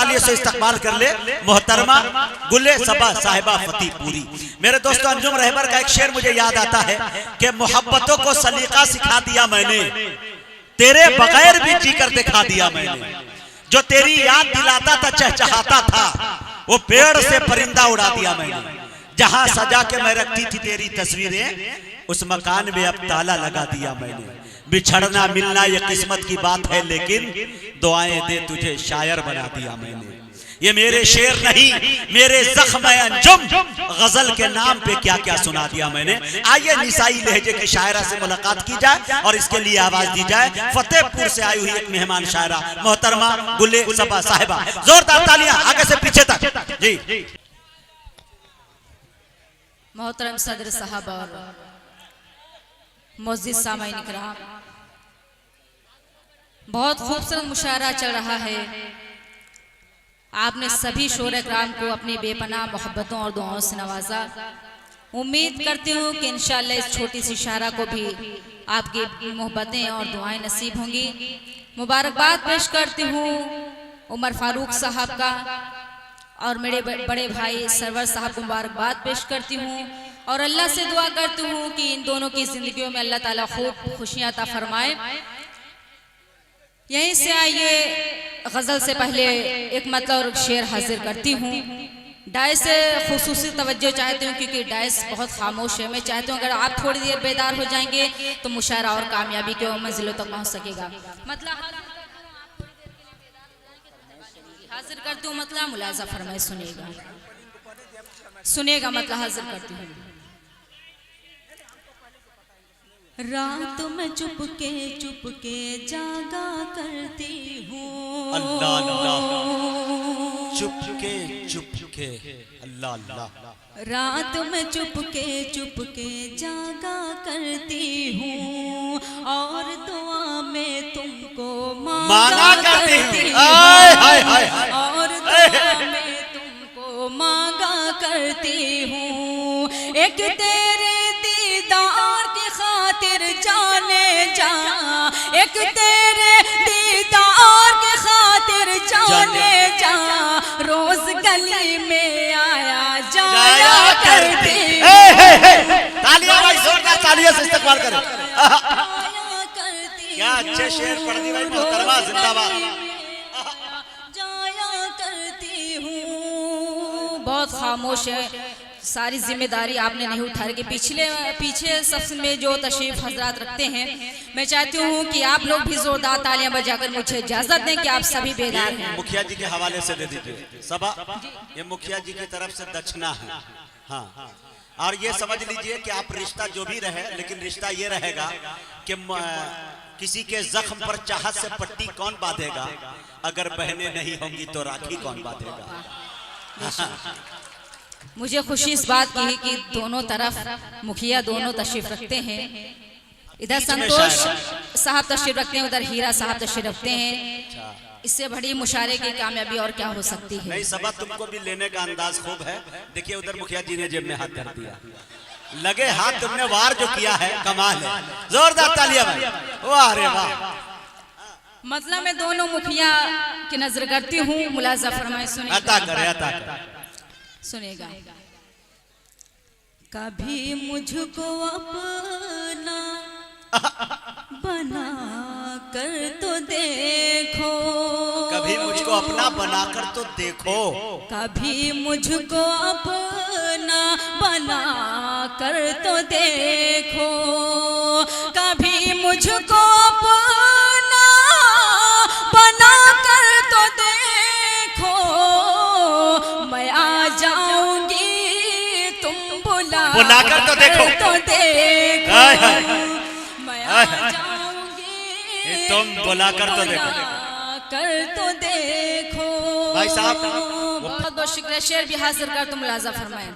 तालियों से इस्तकबाल कर ले मोहतरमा गुले सबा साहिबा फतेहपुरी। मेरे दोस्तों, अंजुम रहबर का एक शेर मुझे याद आता है कि मोहब्बतों को सलीका सिखा दिया मैंने, तेरे बगैर भी जीकर दिखा दिया मैंने। जो तेरी याद दिलाता था, चहचहाता था, वो पेड़ से परिंदा उड़ा दिया मैंने। जहां सजा के मैं रखती थी तेरी तस्वीरें, उस मकान में अब ताला लगा दिया मैंने। बिछड़ना मिलना ये किस्मत की बात है, लेकिन दुआएं दे तुझे शायर बना दिया मैंने। ये मेरे शेर नहीं, मेरे जख्म अंजुम, गजल के नाम पे क्या क्या सुना दिया मैंने। आइए निसाई लहजे के शायरा से मुलाकात की जाए और इसके लिए आवाज दी जाए फतेहपुर से आई हुई एक मेहमान शायरा मोहतरमा गुले सबा साहिबा। जोरदार तालियां आगे से पीछे तक जी। मोहतरम सदर साहब और मुअज़्ज़िज़ सामाईन इकराम, बहुत खूबसूरत मुशायरा चल रहा है। आपने सभी शोरे कराम को अपनी बेपनाह मोहब्बतों और दुआओं से नवाजा। उम्मीद करती हूँ कि इंशाअल्लाह इस छोटी सी शायरा को भी आपकी मोहब्बतें और दुआएं नसीब होंगी। मुबारकबाद पेश करती हूँ उमर फारूक साहब का और मेरे बड़े भाई सरवर साहब को मुबारकबाद पेश करती हूँ और अल्लाह से दुआ करती हूँ कि इन दोनों की जिंदगियों में अल्लाह ताला खूब खुशियाँ अता फरमाए। यहीं से आइए, गजल से पहले एक मतलब और शेर हाजिर करती हूँ। डायस से खुसूसी तवज्जो चाहती हूँ क्योंकि डायस बहुत खामोश है। मैं चाहती हूँ अगर आप थोड़ी देर बेदार हो जाएंगे तो मुशायरा और कामयाबी के मंजिलों तक पहुँच सकेगा। मतलब हाजिर करती हूँ, मतलब मुलाजा फरमाए, सुनिएगा मतलब हाजिर करती हूँ। रात में चुपके जागा करती हूँ, अल्लाह अल्लाह, चुपके अल्लाह अल्लाह। रात में चुपके जागा करती हूँ और दुआ में तुमको मांगा करती हूँ, और दुआ में तुमको मांगा करती हूँ। एक तेरे दीदार की खातिर जाने जा, एक तेरे दीदार की खातिर जाने जा, रोज गली में आया जाया करती। तालियां भाई, जोरदार तालियों से इस्तकबाल करें। क्या अच्छे शेर पढ़ दी भाई मोहतरमा, जिंदाबाद। जाया करती हूँ। बहुत खामोश है, सारी जिम्मेदारी आपने नहीं उठा रही। पीछे सफ में जो तशरीफ हजरात रखते हैं, मैं चाहती हूँ कि आप लोग भी जोरदार तालियां बजाकर मुझे इजाजत दें कि आप सभी बेदार हैं। मुखिया जी के हवाले से दे दीजिए सबा, ये मुखिया जी की तरफ से दक्षिणा है। हाँ, और ये समझ लीजिए कि आप रिश्ता जो भी रहे, लेकिन रिश्ता ये रहेगा कि किसी के जख्म पर चाहत से पट्टी कौन बांधेगा, अगर बहनें नहीं होंगी तो राखी कौन बांधेगा। मुझे खुशी इस बात की है कि दोनों तरफ मुखिया दोनों तशरीफ रखते हैं। इधर संतोष साहब तशरीफ रखते हैं, उधर हीरा साहब तशरीफ रखते हैं। इससे बड़ी मुशायरे की कामयाबी और क्या हो सकती है। नहीं सबा, तुमको भी लेने का अंदाज खूब है। देखिए उधर मुखिया जी ने जेब में हाथ धर दिया, लगे हाथ, तुमने वार जो किया है कमाल है। जोरदार तालियां भाई, वाह रे वाह। मतलब मैं दोनों मुखिया की नजर करती हूँ, मुलाजा फरमाए, सुनिए, अता करे। सुनेगा। कभी मुझको अपना बना कर तो देखो, कभी मुझको अपना बनाकर तो देखो, कभी मुझको अपना बना कर तो देखो, कभी मुझको अपना बना कर तो देखो, मैं आ जाऊंगी तुम बुलाकर तो देखो, मैं आ जाऊंगी तुम बुलाकर तो देखो, कर तो देखो। भाई साहब बहुत बहुत शुक्रिया। शेर भी हाजिर कर, तुम मुलाजा फरमाए।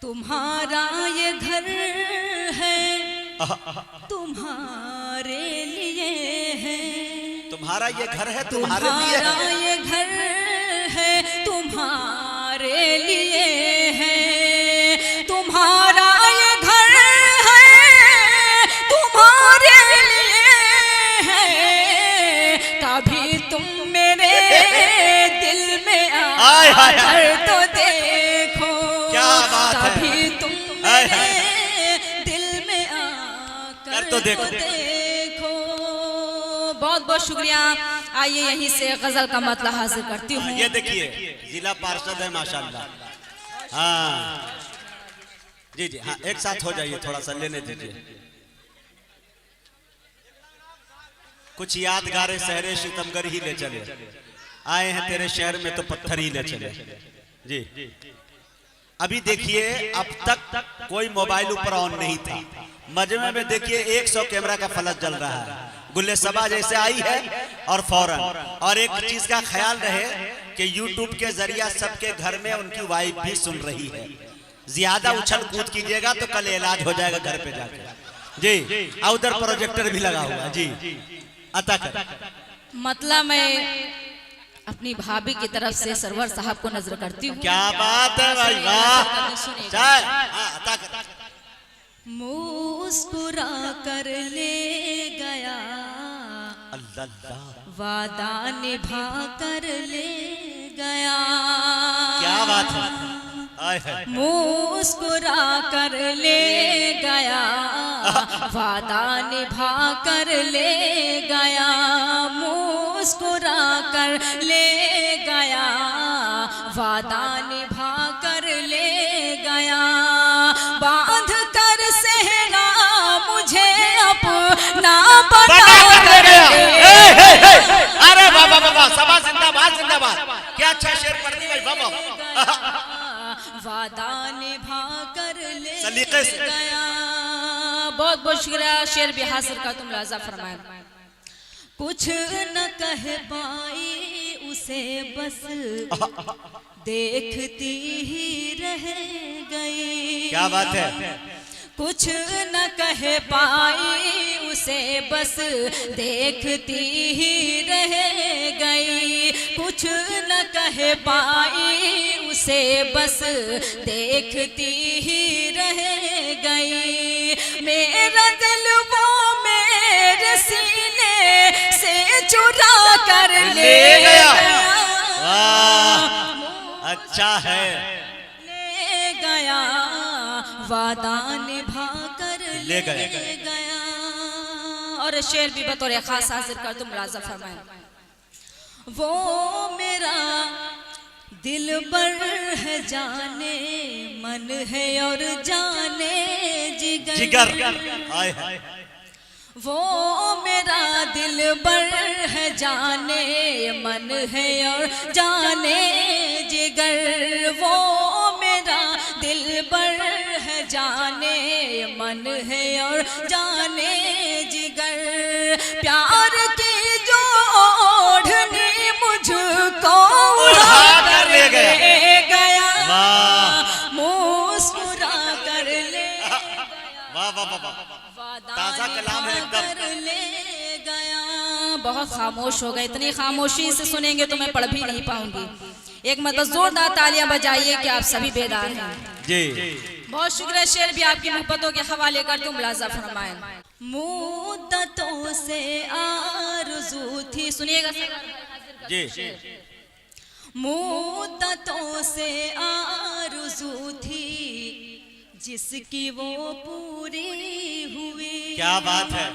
तुम्हारा ये घर है, तुम्हारे लिए है, तुम्हारा ये घर है, तुम्हारे लिए है, तुम्हारा ये घर है, तुम्हारे लिए है, तुम्हारा ये घर है, तुम्हारे लिए है। कभी तुम मेरे देखो। बहुत बहुत शुक्रिया। आइए यहीं से गजल का मतलब हासिल करती हूँ। ये देखिए जिला पार्षद है माशाल्लाह। हाँ जी जी हाँ, एक साथ हो जाइए, थोड़ा सा लेने दीजिए। कुछ यादगार शहरे सितमगर ही ले चले, आए हैं तेरे शहर में तो पत्थर ही ले चले जी। अभी देखिए अब तक कोई मोबाइल ऊपर ऑन नहीं था। मजमे में देखिए 100 कैमरा का फ्लैश जल रहा है। गुल्ले सबा जैसे आई है और फौरन, और एक चीज का ख्याल रहे कि YouTube के जरिया सबके घर में उनकी वाइफ भी सुन रही है। ज्यादा उछल कूद कीजिएगा तो कल इलाज हो जाएगा घर पे जाकर जी। उधर प्रोजेक्टर भी लगा हुआ जी। अता कर मतलब मैं अपनी भाभी की तरफ से सरवर साहब को नजर करती हूँ। क्या बात है भाई, वाह। मुस्कुरा कर ले गया, अल्लाह वादा निभा कर ले गया। क्या बात है। मुस्कुरा कर ले गया, वादा निभा कर ले गया। मुस्कुरा कर ले गया, वादा निभा कर ले गया। बांध कर सहरा मुझे अपना बना कर ले। अरे बाबा बाबा, सभा जिंदाबाद जिंदाबाद। क्या अच्छा शेर पढ़ दी भाई बाबा। वादा निभा कर ले सलीके से गया। बहुत बहुत शुक्रिया। शेर भी हासिल का तुम लाजा फरमाए। कुछ न कह पाई उसे बस देखती ही रह गई। क्या बात है। कुछ न कह पाई उसे बस देखती ही रह गई। कुछ न कह पाई उसे बस देखती ही रह गई। मेरा दिल वो मेरे सीने से चुरा कर ले गया। अच्छा है। ले गया, वादा निभा कर ले गया। और शेर भी बतौर खास हाजिर कर तुम मुलाजा फरमाए। वो मेरा दिल बर है, जाने मन है और जाने जिगर। वो मेरा दिल बर है, जाने मन है और जाने जिगर। वो मेरा दिल बर है, जाने मन है और जाने जिगर। प्यार की जो ओढ़नी मुझको उड़ा कर ले गया। मुस्कुरा कर ले गया, ताजा कलाम है एकदम। ले गया। बहुत खामोश हो गए। इतनी खामोशी से सुनेंगे तो मैं पढ़ भी नहीं पाऊंगी। एक मतलब जोरदार तालियां बजाइए कि आप सभी बेदार हैं जी। बहुत शुक्रिया। शेर भी आपकी मोहब्बतों के हवाले कर तुम मुलाजा फरमाएं। मुद्दतों से आरज़ू थी, सुनिएगा जी। मुद्दतों से आरज़ू थी जिसकी वो पूरी हुई। क्या बात है।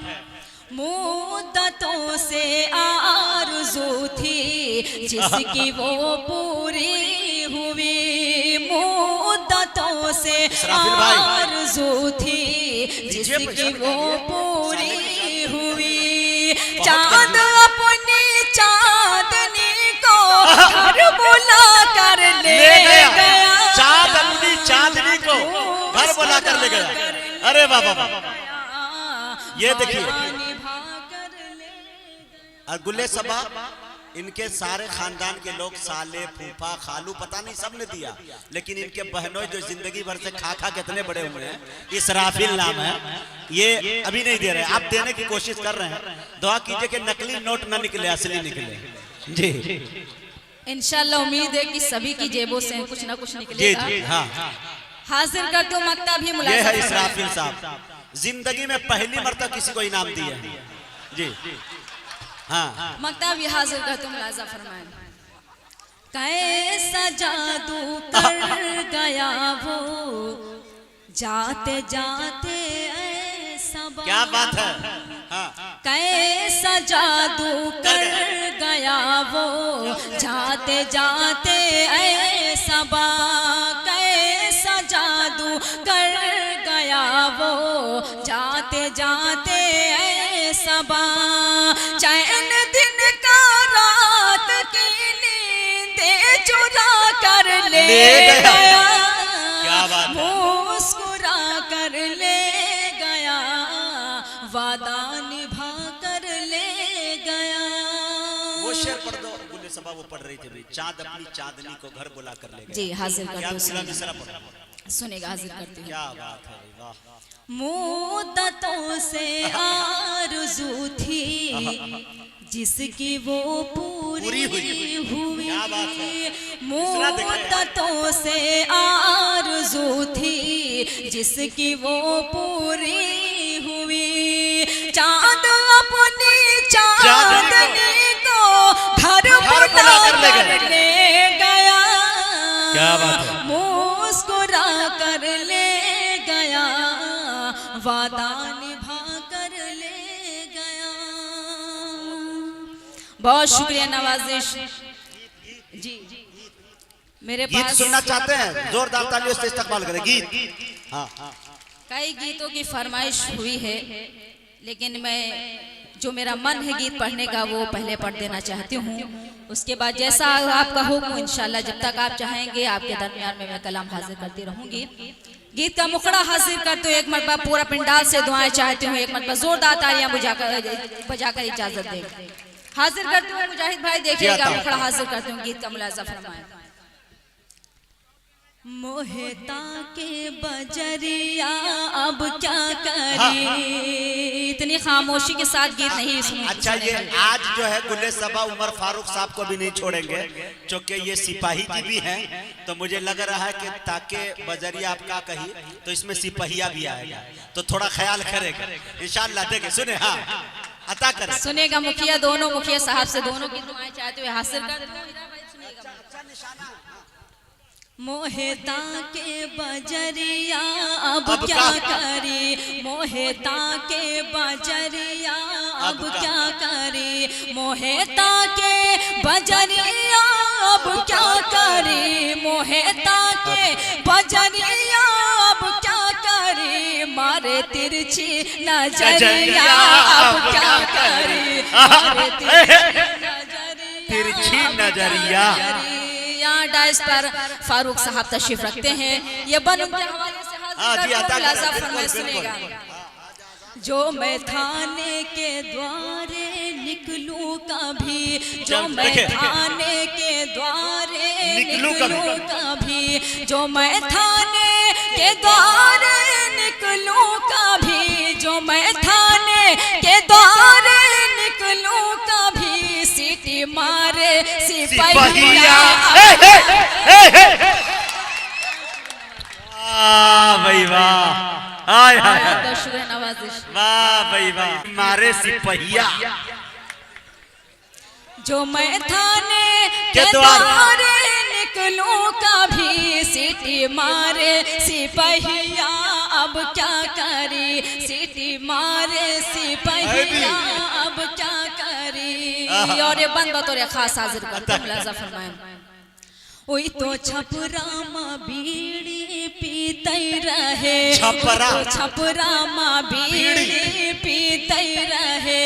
मुद्दतों से आरज़ू थी जिसकी वो पूरी हुई। मुद्दतों से आरज़ू थी जिसकी वो पूरी हुई। चांद अपनी चांदनी को घर बुला कर ले गया। चांद अपनी चांदनी को घर बुला कर ले गया। अरे बाबा, ये देखिए। और गुल्ले सबा इनके सारे खानदान के लोग, साले फूफा खालू पता नहीं सब ने दिया, लेकिन इनके बहनों जो जिंदगी भर से खा खा कितने बड़े हुए हैं। इसराफिल नाम है, ये अभी नहीं दे रहे, आप देने की कोशिश कर रहे हैं। दुआ कीजिए कि नकली नोट न निकले, असली निकले जी। इंशाल्लाह उम्मीद है कि सभी की जेबों से कुछ ना कुछ निकलेगा। जी जी हाँ। हाजिर करते हो मक्ता भी मुलाजा। ये है इसराफिल साहब, जिंदगी में पहली मर्तबा किसी को इनाम दिया है जी। हाँ मक्ता भी हाजिर करते हो मुलाजा फरमाएं। कैसा जादू कर गया वो, जाते जाते ऐसा सबा। क्या बात है। हाँ। कैसा जादू कर गया वो जाते जाते ऐ सबा। कैसा जादू कर गया वो जाते जाते ऐ सबा। चैन दिन का रात की नींदे चुरा कर ले गया। क्या बात है। मुस्कुरा कर ले गया वादा निभा कर ले गया। वो शेर पढ़ दो। गुल्ले सबा वो पढ़ रही थी भाई। चांद अपनी चांदनी को घर बुला कर ले गया। जी हाजिर क्या करते मिसरा हूँ, पढ़ा। सुनेगा हाजिर करती हूँ। क्या बात है वाह। मुद्दतों से आरज़ू थी जिसकी वो पूरी हुई। क्या बात है। मुद्दतों से आरज़ू थी जिसकी वो पूरी हुई। चांद अपनी चांदनी को घर बुला कर ले गया। क्या बात है। मुस्कुरा कर ले गया वादा निभा कर ले गया। बहुत शुक्रिया नवाजिश जी। मेरे गीत पास सुनना चाहते हैं? जोरदार तालियों से इस्तकबाल करें। गीत। हाँ। कई गीतों की फरमाइश हुई है, लेकिन मैं जो मेरा मन है गीत पढ़ने का वो पहले पढ़ देना चाहती हूँ। उसके बाद जैसा आपका हुक्म इंशाल्लाह जब तक आप चाहेंगे आपके दरमियान में मैं कलाम हाजिर करती रहूंगी। गीत का मुखड़ा हाजिर करते हुए एक मरतबा पूरा पिंडाल से दुआएं चाहती हूँ। एक मरतबा जोरदार तालियां बजाकर इजाजत दे। हाजिर करते हुए मुजाहिद भाई देखिएगा, मुखड़ा हाजिर करते हुए गीत का मुलाजा फरमाएं। मोहता के बजरिया अब क्या करी। इतनी खामोशी के साथ गीत नहीं सुन। अच्छा ये आज जो है गुल्ले सबा उमर फारूक साहब को भी नहीं छोड़ेंगे क्योंकि ये सिपाही जी भी हैं। तो मुझे लग रहा है कि ताकि बजरिया आप क्या कही तो इसमें सिपाहिया भी आएगा, तो थोड़ा ख्याल करेगा इंशाअल्लाह। देखे सुने। हाँ अता करें। सुनेगा मुखिया, दोनों मुखिया साहब से दोनों की दुआएं चाहते हुए हासिल कर। मोहता के बजरिया अब क्या करी। मोहता के बजरिया अब क्या करी। मोहता के बजरिया अब क्या करी। मोहता के बजरिया अब क्या करी। मारे तिरछी नजरिया अब क्या करी। मारे तिरछी नजरिया। डाइस पर फारूक साहब तशरीफ रखते हैं। ये बन के हवाले से हाजिर फरमाए। सुनेगा। जो मैं थाने के द्वारे निकलूं कभी। जो मैं थाने के द्वारे निकलूं कभी। जो मैं थाने के द्वारे निकलूं कभी। जो मैं थाने के द्वारे निकलूं कभी। सीटी मारे सिपाहिया। भाई वाह। हाय हाय शुक्र नवाजिश। वाह भाई वाह। मारे सिपाहिया। जो मैं थाने के द्वारे निकलूं कभी। सीटी मारे सिपाहिया अब क्या करी। सीटी मारे सिपाहिया अब क्या करी। और ये बंद बतौर खास हाजिर करते मुलाजा फरमाएं। ओई तो छपरा माँ बीड़ी पीते रहे। छपरा छपरा माँ बीड़ी पीते रहे।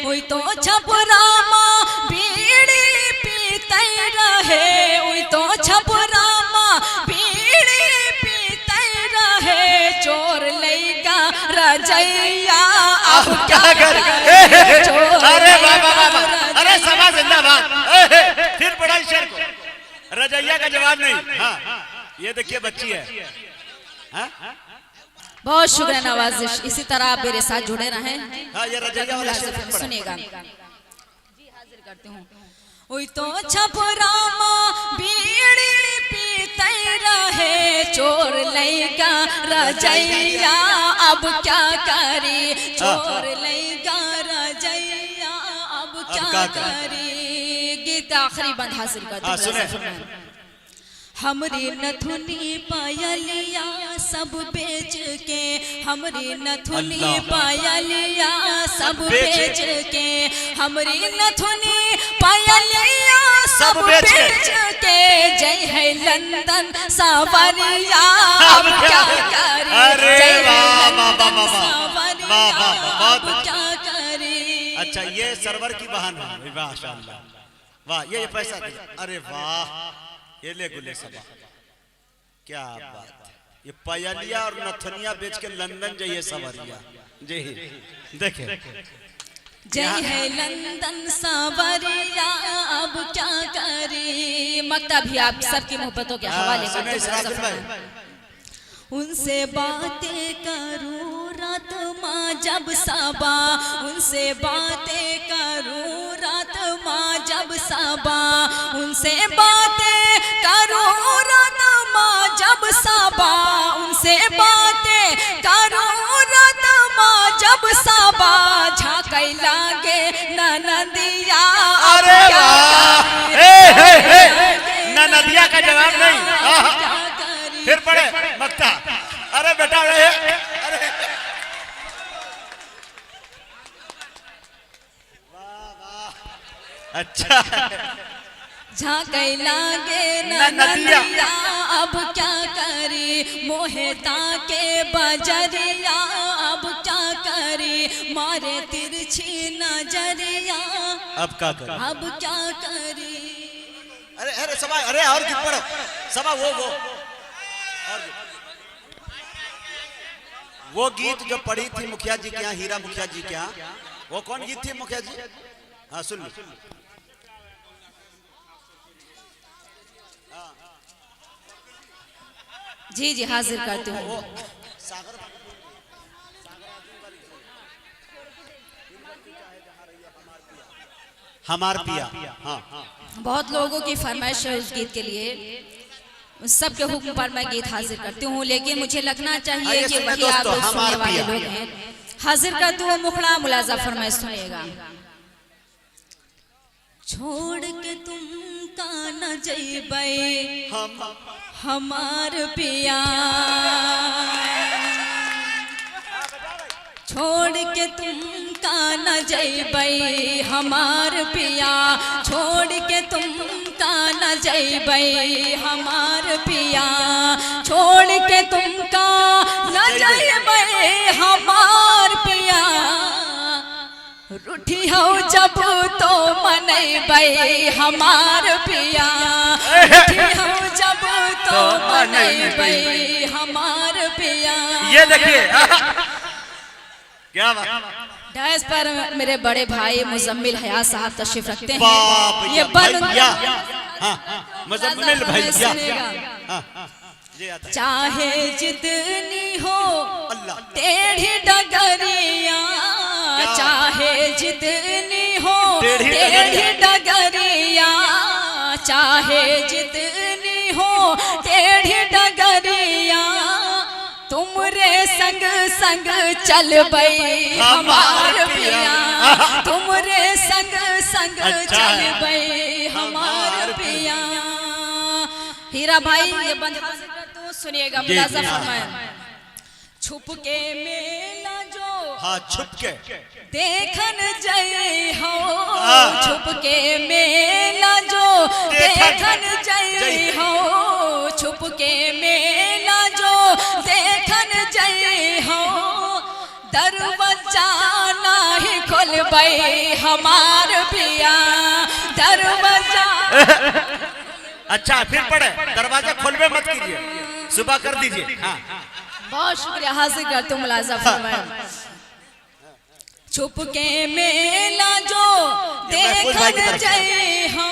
ओई तो छपरा माँ बीड़ी पीते रहे। ओई तो छपरा माँ बीड़ी पीते रहे। चोर लेगा रजैया अब क्या करे। अरे बाबा बाबा। अरे सभा जिंदाबाद। फिर पढ़ा शेर को। रजैया का जवाब नहीं। हाँ ये देखिए बच्ची है। हाँ? बहुत शुक्रिया नवाजिश। इसी तरह आप मेरे साथ जुड़े रहें। हाँ ये रजैया वाला शेर सुनेगा। जी हाजिर करती हूँ। ओई तो छपरा माँ बीड़ी पीते रहे। चोर लेगा रजैया अब क्या करी। चोर लेगा रजैया अब क्या करी। गीत का आखिरी बंद हासिल करते हैं। हमरी नथुनी पायलिया सब बेच के, हमरी नथुनी पायलिया सब बेच के, हमरी नथुनी पायलिया सब बेच के, जय है लंदन सावरिया अब क्या करे, जय है लंदन सावरिया अब क्या करे। अच्छा ये सरवर की बहन है, माशाअल्लाह, वाह ये पैसा दे, अरे वाह ये ले गुले सबा, क्या बात है, ये पायलिया और नथनिया बेच के लंदन जाइए सवरिया जी, देखे जय है लंदन सावरिया अब क्या करे। मक्ता भी आप सबकी मोहब्बतों के हवाले करते हैं। उनसे बातें करूं रात माँ जब सबा, उनसे बातें करूं रात माँ जब सबा, उनसे बातें करूं रात माँ जब सबा, उनसे बातें करूं रात माँ जब सबा, झांकई लागे ननदिया। अरे वाह, ननदिया का जवाब नहीं, फिर पढ़े मक्ता, अरे बेटा रहे, अरे अच्छा झांकई लागे ननदिया अब क्या करी, मोहेता के बजरिया अब क्या करी, मारे तिरछी नजरिया अब क्या कर, अब क्या करी। अरे अरे सभा, अरे और गीत पढ़ो सभा, वो गीत जो पढ़ी थी मुखिया जी के यहाँ, हीरा मुखिया जी के यहाँ, वो कौन गीत थी मुखिया जी? हाँ सुन लो। जी जी हाजिर करती हूँ। हमार पिया, हाँ बहुत लोगों की फरमाइश है उस गीत के लिए, सबके हुक्म पर मैं गीत हाजिर करती हूँ, लेकिन मुझे लगना चाहिए कि वही आप लोग सुनने वाले लोग हैं। हाजिर करती हूँ मुखड़ा मुलाजा फरमाइश सुनिएगा। छोड़ के तुम का न जइबै हमार पिया, छोड़ के तुम का न जइबै हमार पिया, छोड़ के तुम का न जइबै हमार पिया, छोड़ के तुम का न जइबै हमार पिया, रूठी हो जब तो मनैबै हमार पिया, रूठी हो जब तो मनैबै हमार पिया। ये देखिए क्या बात, डैश पर मेरे बड़े भाई मुजम्मिल हया साहब तशरीफ रखते हैं। ये भैया, मुजम्मिल भैया, चाहे जितनी हो टेढ़ी डगरिया, चाहे जितनी हो टेढ़ी डगरिया, चाहे जितनी हो टेढ़ी डगरिया, तुमरे संग संग चलबै हमार पिया, तुमरे संग संग चलबै हमार पिया। हीरा भाई ये बंद हाजिर कर तो सुनिएगा, मुलाजा फरमाएं। छुप के मेला जो, हाँ छुप के देखन जय हो, छुप के मेला जो देखन जय हो, छुप के मेला जो देखन जय हो, दरवाजा नहीं खोलबै हमार पिया, दरवाजा। अच्छा फिर पढ़े, दरवाजा खोलबे मत कीजिए, सुबह कर दीजिए। हाँ बहुत शुक्रिया, हाजिर करते मुलाजा फरमाएं। छुप के मेला जो देखन जय हो,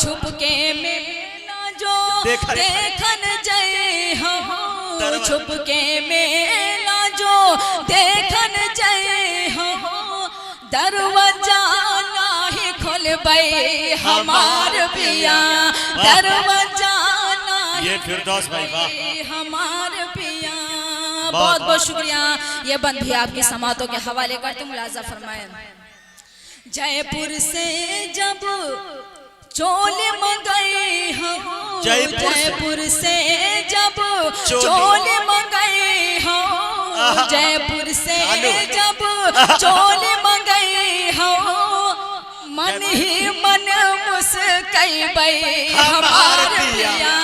छुप के मेला जो देखन जय हो, छुप के मेला जो देखन जय हो, दरवाजा नहीं खोलबै हमार पिया, दरवाजा ये फिरदौस भाई वाह, हमार पिया। बहुत बहुत शुक्रिया, ये बंद भी आपकी समातों के हवाले करते मुलाजा फरमाएं। जयपुर से जब चोल मंगाई हो जयपुर से जब चोल मंगाई हो जयपुर से जब चोल मंगाई हो मन ही मन मुस्कई हमार पिया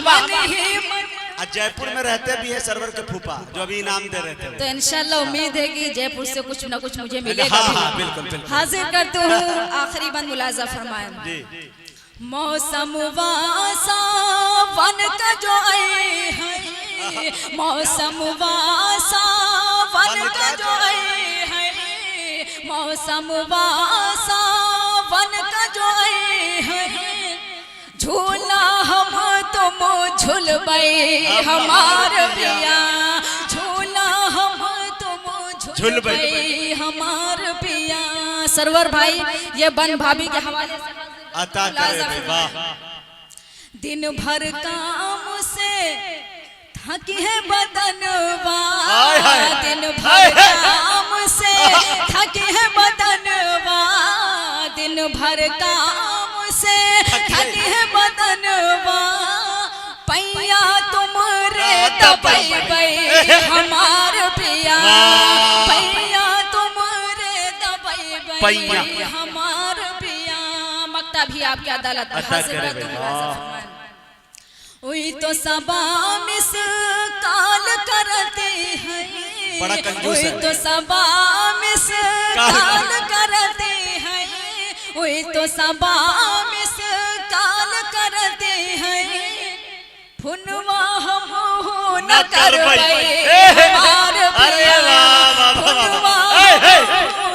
मन ही मन। जयपुर में रहते भी है सरवर के फूफा जो अभी इनाम दे रहे थे, तो इंशाल्लाह उम्मीद है कि जयपुर से कुछ ना कुछ मुझे मिलेगा। हाँ, बिल्कुल बिल्कुल। हाजिर करते हूँ आखिरी बंद मुलाजा फरमाए। मौसम वासा वन का जो आए हैं मौसम वासा वन का जो आए हैं मौसम वासा वन का जो आए हैं झूला हम तुम झुलबई हमार पिया झूला हम तुम झुलबई हमार पिया। सरवर भाई ये बन भाभी के हवाले से अता करे वाह। दिन भर काम से थकी है बदनवा दिन भर काम से थकी है बदनवा दिन भर काम से थकी है बदनवा पैया तुम रे दबई हमार पिया पैया तुम रे दबई हमार पिया। मक्ता भी आपकी अदालत वही तो सबा मिस काल करते हैं वही तो सबा मिस काल करते हैं वही तो सबा मिस काल करते हैं फुनवा हम हो न करबई हमार पिया फुनवा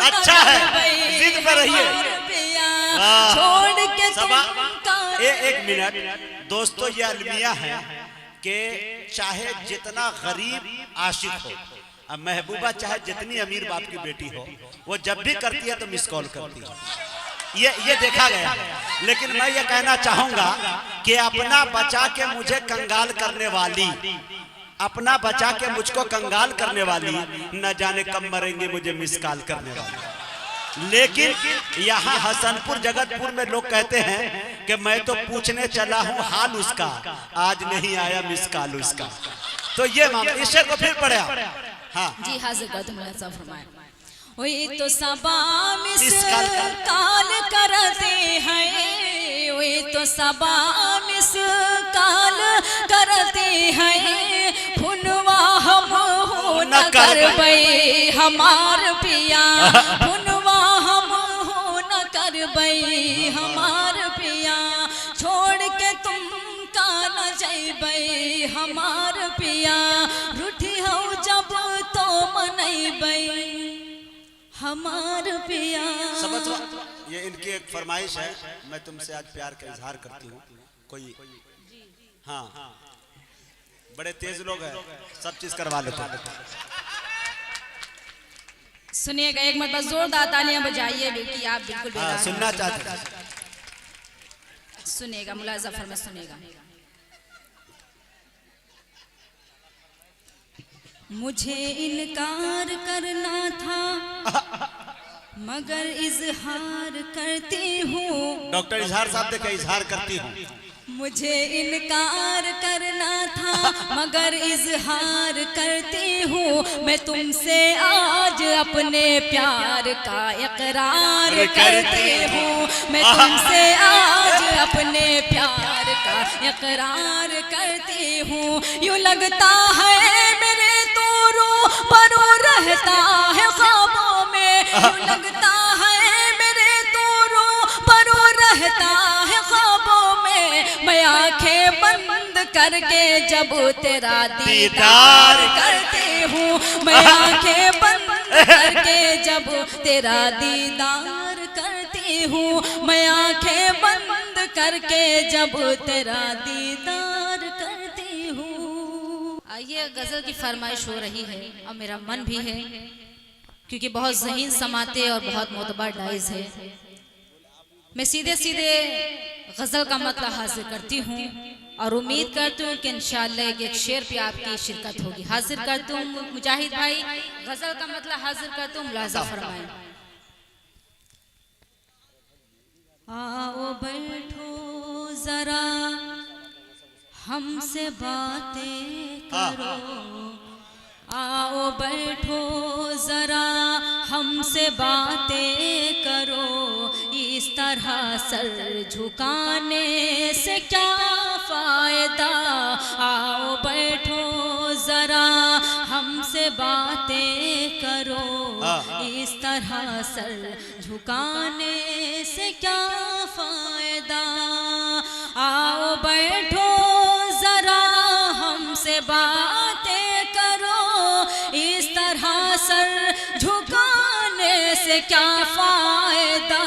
अच्छा है जिद पर रहिए छोड़ के एक मिनट दोस्तों, ये अलमिया है कि चाहे जितना गरीब आशिक हो, अब महबूबा चाहे जितनी अमीर बाप की बेटी हो, वो जब भी करती है तो मिस कॉल करती है, ये देखा गया। लेकिन मैं ये कहना चाहूंगा कि अपना बचा के मुझे कंगाल करने वाली, अपना बचा के मुझको कंगाल करने वाली, न जाने कब मरेंगे मुझे मिस कॉल करने वाली। लेकिन यहाँ हसनपुर जगतपुर में लोग कहते हैं कि मैं तो पूछने चला हूँ हाल उसका, आज नहीं आया मिस कॉल उसका। तो ये मामला इस शेर को फिर पढ़ा। हाँ जी हाजिर कर तुम फरमाए वही तो सबा मिस काल करते हैं वही तो सबा मिस काल करते हैं फुनवा हम हो न करबई हमार पिया फुनवा हम हो न करबई हमार पिया छोड़ के तुम का न जइबई हमार पिया रूठी हो जब तो मनइबई हमार पिया। समझ लो, ये इनकी एक फरमाइश है, मैं तुमसे आज प्यार का इजहार करती हूँ। कोई हाँ बड़े तेज लोग हैं, सब चीज करवा लेते हैं। सुनिएगा एक मत बस जोरदार तालियां बजाइए बेटी, आप बिल्कुल बेदार सुनना चाहते हैं। सुनिएगा मुलाजा फरमा सुनिएगा। मुझे इनकार करना था मगर इजहार करती हूँ। डॉक्टर इजहार साहब देखे इजहार करती हूँ। मुझे इनकार करना था मगर इजहार करती हूँ मैं तुमसे आज अपने प्यार का इकरार करती हूँ मैं तुमसे आज अपने प्यार का इकरार करती हूँ। यूँ लगता है मेरे तो रू परू रहता है ख्वाबों में यूँ लगता है मेरे तो रू परू रहता है ख्वाबों में मैं आंखें बंद करके जब तेरा दीदार करती हूँ मैं आंखें बंद करके जब तेरा दीदार करती हूँ मैं आंखें बंद करके जब तेरा दीदार करती हूँ। ये गजल की फरमाइश हो रही है और मेरा मन भी है क्योंकि बहुत ज़हीन समाते और बहुत मोतबर डाइज है। मैं सीधे सीधे गज़ल का मतलब हाजिर करती हूँ और उम्मीद करती हूँ कि इंशाअल्लाह एक शेर पे आपकी शिरकत होगी। हाजिर करती हूँ मुजाहिद भाई, गज़ल का मतलब हाजिर करती हूँ, मुलाज़ा फरमाएं। आओ बैठो जरा हमसे बातें करो, आओ बैठो जरा हमसे बातें करो, इस तरह सर झुकाने से क्या फायदा। आओ बैठो जरा हमसे बातें करो, इस तरह सर झुकाने से क्या फायदा। आओ बैठो जरा हमसे बातें करो, इस तरह सर झुकाने से क्या फायदा।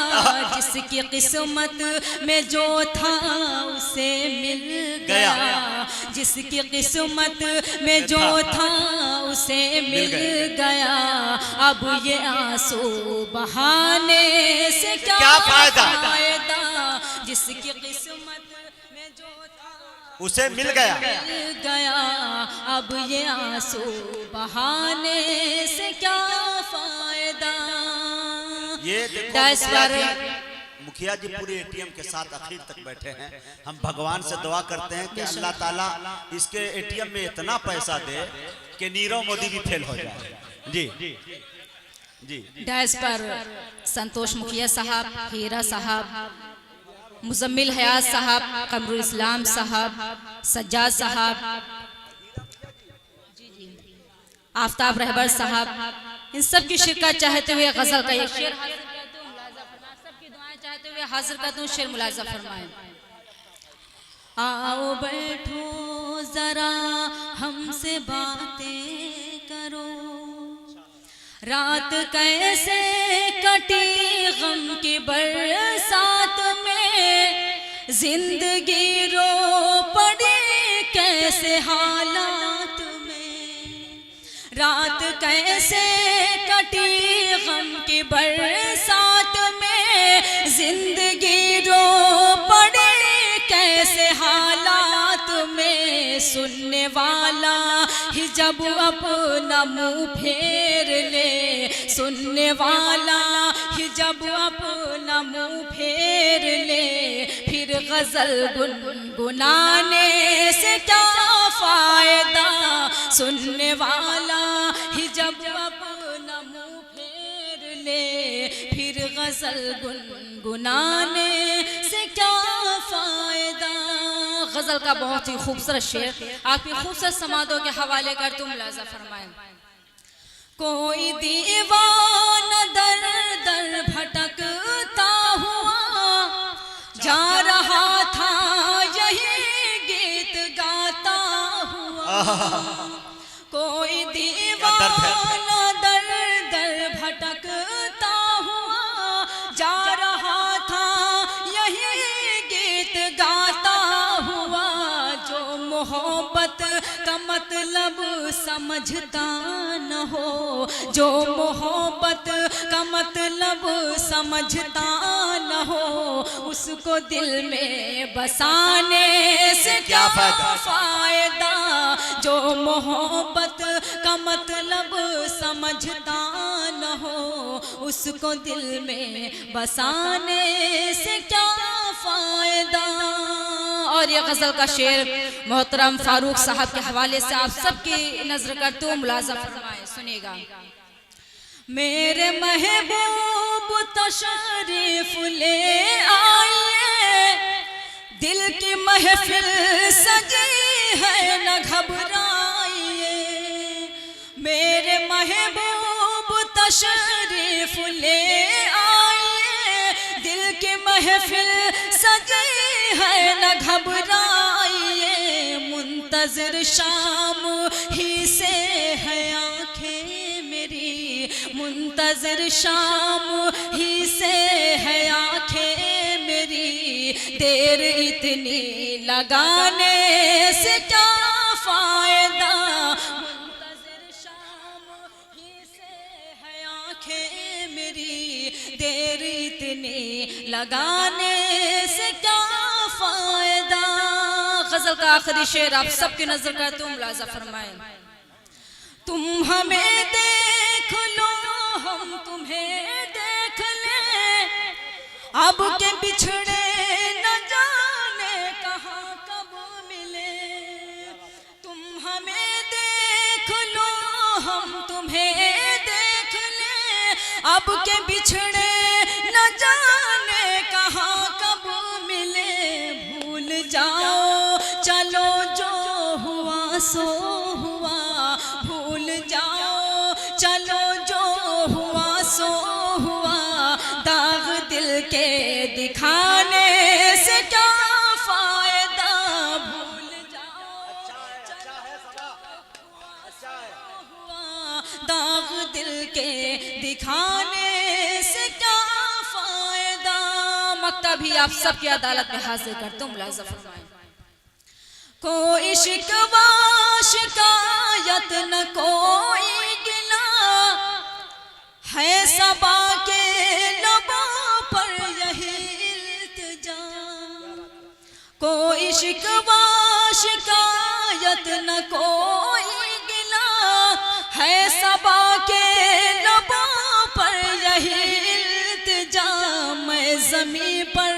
जिसकी किस्मत में जो था उसे मिल गया, जिसकी किस्मत में जो था उसे मिल गया। अब ये आंसू बहाने से क्या फायदा। जिसकी किस्मत में जो था उसे मिल गया, अब ये आंसू बहाने से क्या फायदा। ये देखो मुखिया जी पूरे एटीएम के साथ आखिर तक बैठे हैं। हम भगवान से दुआ करते हैं कि अल्लाह ताला इसके एटीएम में इतना पैसा दे कि नीरव मोदी भी फेल हो जाए। जी जी डैश पर संतोष मुखिया साहब, हीरा साहब, मुजम्मिल हयात साहब, कमरुल इस्लाम साहब, सज्जाद साहब, आफ्ताब रहबर साहब, इन सब की शिरकत चाहते हुए गजल का एक शेर हाजिर करते हूँ, मुलाजा फरमाएं। सबकी दुआएं चाहते हुए हाजिर करते हूँ, शेर मुलाजा फरमाएं। आओ बैठो जरा हमसे बातें करो, रात कैसे कटी गम की बरसात में, जिंदगी रो पड़ी कैसे हालात में। रात कैसे कटी गम की बरसात में, जिंदगी रो पड़ी कैसे हालात में। सुनने वाला ही जब अपना मुंह फेर ले, सुनने वाला ही जब अपना मुंह फेर ले, फिर गजल गुनगुनाने से क्या फायदा। सुनने वाला ही जब अपना मुंह फेर ले, फिर गजल गुनगुनाने से क्या फायदा। गजल का बहुत ही खूबसूरत शेर आपकी खूबसूरत समादों के हवाले कर तुम मुलाजा फरमाएं। कोई दीवाना दर दर भटकता हुआ जा रहा था, यही गीत गाता हुआ। कोई दीवाना दर दर भटकता हुआ जा रहा था, यही गीत गाता हुआ। जो मोहब्बत का मतलब समझता न हो, जो मोहब्बत का मतलब समझता न हो, उसको दिल में बसाने से क्या फायदा। जो मोहब्बत का मतलब समझता न हो, उसको दिल में बसाने से क्या फायदा। और ये गजल का शेर मोहतरम फारूक साहब के हवाले से आप सबकी नजर करते हुए मुलाजा फरमाएं, सुनिएगा। मेरे महबूब तशरीफ ले आइए, दिल की महफिल सजी है न घबराइए। मेरे महबूब तशरीफ ले आइए, दिल की महफिल सजी है न घबराइए। मुंतज़िर शाम ही से है आंखें मेरी, मुंतज़िर शाम ही से है आंखें मेरी। देर इतनी लगाने से क्या फायदा। मुंतज़िर शाम ही से है आंखें मेरी, देर इतनी लगाने से क्या फायदा। गजल का आखिरी शेर आप सबकी नजर करते हो, मुलाजा फरमाएं। तुम हमें देख लो हम तुम्हें देख लें, अब के बिछड़े न जाने कहाँ कब मिले, तुम हमें देख लो हम तुम्हें देख ले, अब के बिछड़े न जाने कहाँ कब मिले, भूल जाओ चलो जो हुआ सो हुआ, भूल जाओ चलो जो हुआ सो हुआ, दाग दिल के दिखाने से क्या फायदा, भूल जाओ हुआ दाग दिल के दिखाने से क्या फायदा। मक्ता भी आप सबकी अदालत में हाजिर करता हूँ, मुलाज़ा फरमाएं। कोई शिकवा शिकायत न कोई गिला, है सबा के लबों पर यही इल्तिजा, कोई शिकवा शिकायत न कोई गिला, है सबा के लबों पर यही इल्तिजा, मैं ज़मीं पर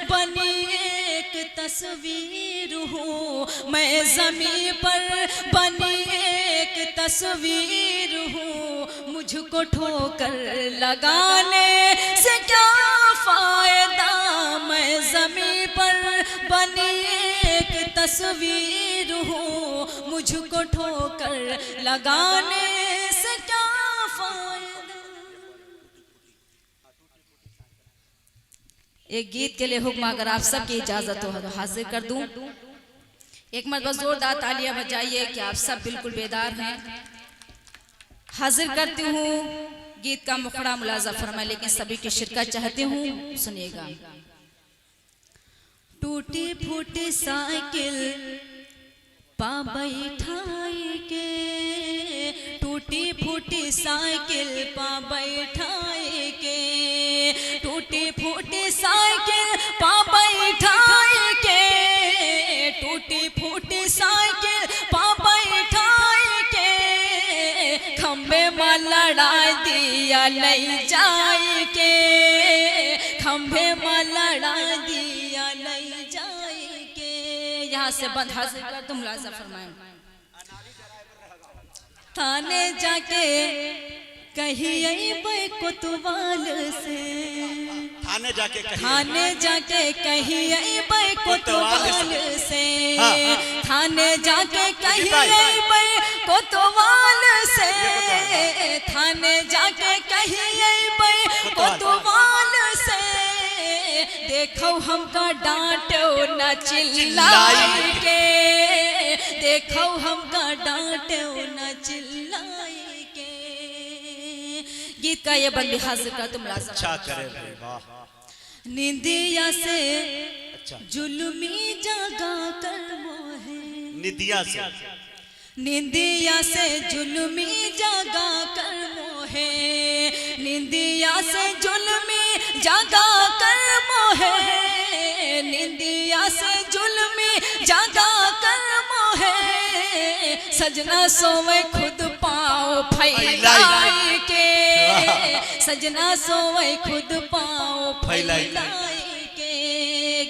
बनी एक तस्वीर हूँ, मैं ज़मीं पर बनी एक तस्वीर हूँ, मुझको ठोकर लगाने से क्या फायदा, मैं ज़मीं पर बनी एक तस्वीर हूँ, मुझको ठोकर लगाने से क्या फायदा। एक गीत के लिए हुक्म अगर आप सबकी इजाजत हो तो हाजिर कर दूं। एक मरतबा जोरदार तालियां बजाइए कि आप सब बिल्कुल बेदार हैं। हाजिर करती हूँ गीत का मुखड़ा, मुलाजा फरमाए, लेकिन सभी की शिरकत चाहती हूँ, सुनिएगा। टूटी फूटी साइकिल पा बैठाई के, टूटी फूटी साइकिल पा बैठाई के, टूटी फूटी साइकिल पा बैठाई के, टूटी फूटी साइकिल पा बैठाई के, खंबे में लड़ा दिया ले जाए के, खंबे में लड़ा दिया ले जाए के। यहाँ से बंद हाजिर कर तुम मुलाजा फरमाएं। थाने जाके कहिए कोतवाल से, थाने जाके कहिए कोतवाल से, थाने जाके कहिए कोतवाल से, थाने जाके कहिए कोतवाल से, देखो हमका डांटो न चिल्लाई के, देखो हमका डांटो न चिल्लाई के। गीत का ये बंदी हाजिर कर तुम लाज़िम। अच्छा करे भाई, वाह। निंदिया से जुल्मी जगा कर मोहे, निदिया से, निंदिया से जुल्मी जगा कर मोहे, निंदिया से जुल्मी जगा कर मोहे, निंदिया से जुल्मी जगा कर मोहे, सजना सोवे खुद पाँव फैलाई के, सजना सोवे खुद पाँव फैलाई के।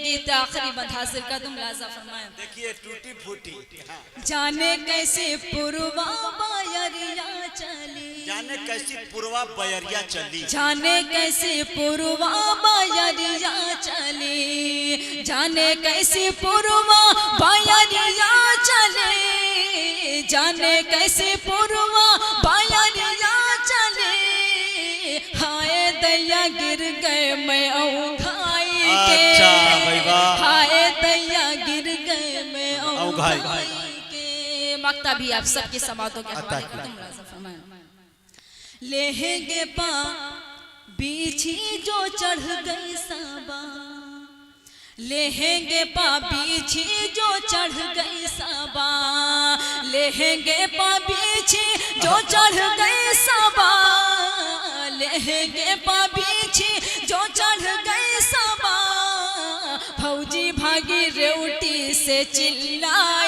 गीत आखिरी बंद हासिल कर तुम लाज़ा फरमाएं। देखिए टूटी फूटी, जाने कैसे पुरवा बयरिया चली, जाने कैसी पुरवा बयरिया चली, जाने कैसे पुरवा बयरिया चली, जाने कैसे पुरवा बयरिया चली, जाने कैसे पुरवा बयरिया चली, हाय दैया गिर गए मैं औंघाई के, हाय दैया गिर गए मैं औंघाई के। मक्ता भी आप सबकी समातों के हवाले कर तुम लाज़िम फरमाएं। लेहेंगे पा बीछी जो चढ़ गई साबा, लेहेंगे पा बीछी जो चढ़ गई साबा, लेहेंगे पा बीछी जो चढ़ गई साबा, लेहेंगे पा बीछी जो चढ़ गई साबा, फौजी भागी रेवटी से चिल्ला